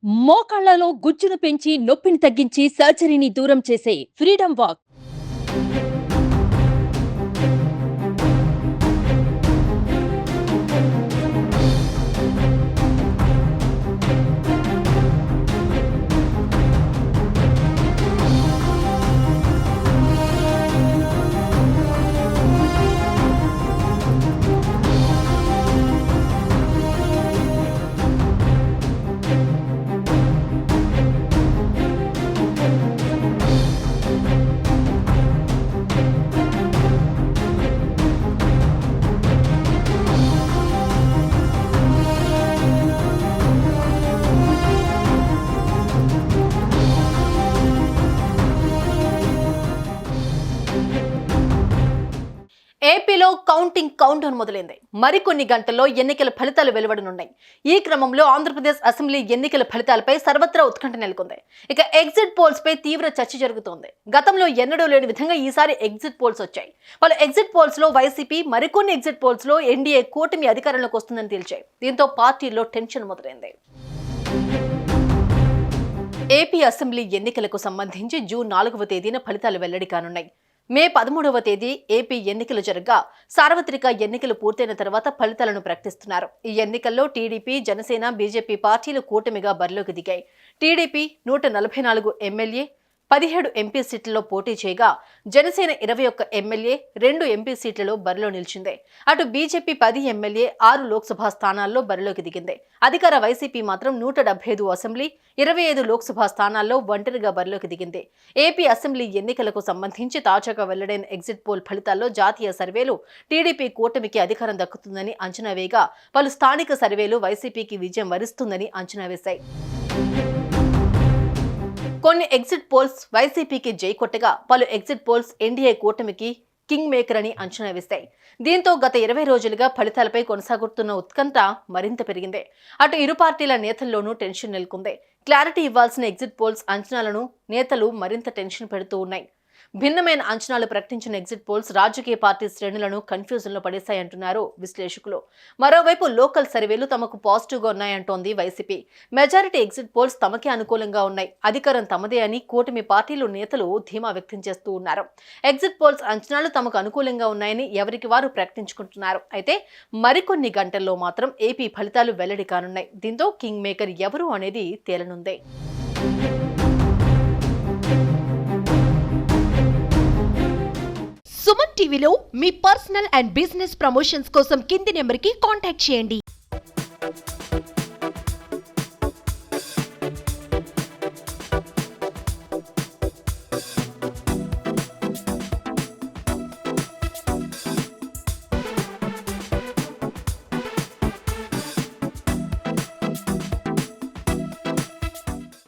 మోకాళ్లలో గుజ్జును పెంచి నొప్పిని తగ్గించి సర్జరీని దూరం చేసే ఫ్రీడమ్ వాక్. ఏపీలో కౌంటింగ్ కౌంటౌన్ మొదలైంది. మరికొన్ని గంటల్లో ఎన్నికల ఫలితాలు వెలువడనున్నాయి. ఈ క్రమంలో ఆంధ్రప్రదేశ్ అసెంబ్లీ ఎన్నికల ఫలితాలపై సర్వత్రా ఉత్కంఠ నెలకొంది. ఇక ఎగ్జిట్ పోల్స్ పై తీవ్ర చర్చ జరుగుతోంది. గతంలో ఎన్నడూ లేని విధంగా ఈసారి ఎగ్జిట్ పోల్స్ వచ్చాయి. పలు ఎగ్జిట్ పోల్స్ లో వైసీపీ, మరికొన్ని ఎగ్జిట్ పోల్స్ లో ఎన్డీఏ కూటమి అధికారంలోకి వస్తుందని తేల్చాయి. దీంతో పార్టీలో టెన్షన్ మొదలైంది. ఏపీ అసెంబ్లీ ఎన్నికలకు సంబంధించి జూన్ 4వ తేదీన ఫలితాలు వెల్లడి కానున్నాయి. మే 13వ తేదీ ఏపీ ఎన్నికలు జరగగా సార్వత్రిక ఎన్నికలు పూర్తయిన తర్వాత ఫలితాలను ప్రకటిస్తున్నారు. ఈ ఎన్నికల్లో టీడీపీ, జనసేన, బీజేపీ పార్టీలు కూటమిగా బరిలోకి దిగాయి. టీడీపీ 144 ఎమ్మెల్యే, 17 ఎంపీ సీట్లలో పోటీ చేయగా జనసేన 21 ఎమ్మెల్యే, 2 ఎంపీ సీట్లలో బరిలో నిలిచింది. అటు బీజేపీ 10 ఎమ్మెల్యే, 6 లోక్సభ స్థానాల్లో బరిలోకి దిగింది. అధికార వైసీపీ మాత్రం 175 అసెంబ్లీ, 25 లోక్సభ స్థానాల్లో ఒంటరిగా బరిలోకి దిగింది. ఏపీ అసెంబ్లీ ఎన్నికలకు సంబంధించి తాజాగా వెల్లడైన ఎగ్జిట్ పోల్ ఫలితాల్లో జాతీయ సర్వేలు టీడీపీ కూటమికి అధికారం దక్కుతుందని అంచనా వేయగా పలు స్థానిక సర్వేలు వైసీపీకి విజయం వరిస్తుందని అంచనా వేశాయి. కొన్ని ఎగ్జిట్ పోల్స్ వైసీపీకి జై కొట్టగా పలు ఎగ్జిట్ పోల్స్ ఎన్డీఏ కూటమికి కింగ్ మేకర్ అని అంచనా వేస్తాయి. దీంతో గత 20 రోజులుగా ఫలితాలపై కొనసాగుతున్న ఉత్కంఠ మరింత పెరిగింది. అటు ఇరు పార్టీల నేతల్లోనూ టెన్షన్ నెలకొంది. క్లారిటీ ఇవ్వాల్సిన ఎగ్జిట్ పోల్స్ అంచనాలను నేతలు మరింత టెన్షన్ పెడుతూ ఉన్నాయి. భిన్నమైన అంచనాలు ప్రకటించిన ఎగ్జిట్ పోల్స్ రాజకీయ పార్టీ శ్రేణులను కన్ఫ్యూజన్ లో పడేశాయంటున్నారు విశ్లేషకులు. మరోవైపు లోకల్ సర్వేలు తమకు పాజిటివ్ గా ఉన్నాయంటోంది వైసీపీ. మెజారిటీ ఎగ్జిట్ పోల్స్ తమకే అనుకూలంగా ఉన్నాయి, అధికారం తమదే అని కూటమి పార్టీలు నేతలు ధీమా వ్యక్తం చేస్తూ ఉన్నారు. ఎగ్జిట్ పోల్స్ అంచనాలు తమకు అనుకూలంగా ఉన్నాయని ఎవరికి వారు ప్రకటించుకుంటున్నారు. అయితే మరికొన్ని గంటల్లో మాత్రం ఏపీ ఫలితాలు వెల్లడి కానున్నాయి. దీంతో కింగ్ మేకర్ ఎవరు అనేది తేలనుంది. సుమన్ టీవీలో మీ పర్సనల్ అండ్ బిజినెస్ ప్రమోషన్స్ కోసం కింది నెంబర్కి కాంటాక్ట్ చేయండి.